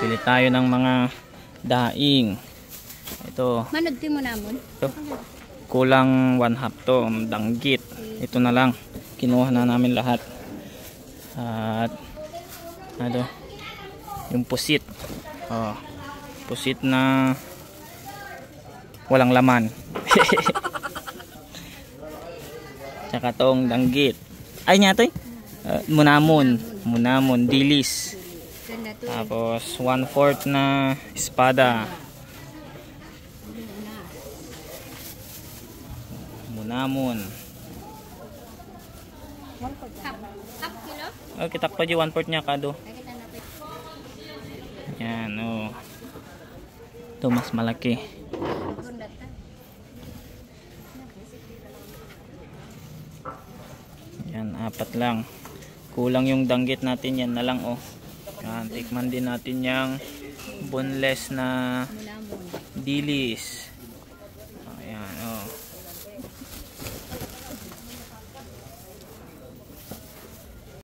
Pili tayo ng mga daing. Ito. Manod mo namon. Ito. Kulang 1/2 to. Danggit. Ito na lang. Kinuha na namin lahat. At ano? Yung pusit. Oh. Pusit na walang laman. Tsaka tong danggit. Ay niya to. Munamon, dilis. Tapos 1/4 na espada. Munamon. Half kilo? Oh, kitak pa di 1/4 niya kado. Yan, oh. Ito mas malaki. Yan, 4 lang. Kulang yung danggit natin, yan na lang, oh. Yan, tikman din natin yung boneless na dilis.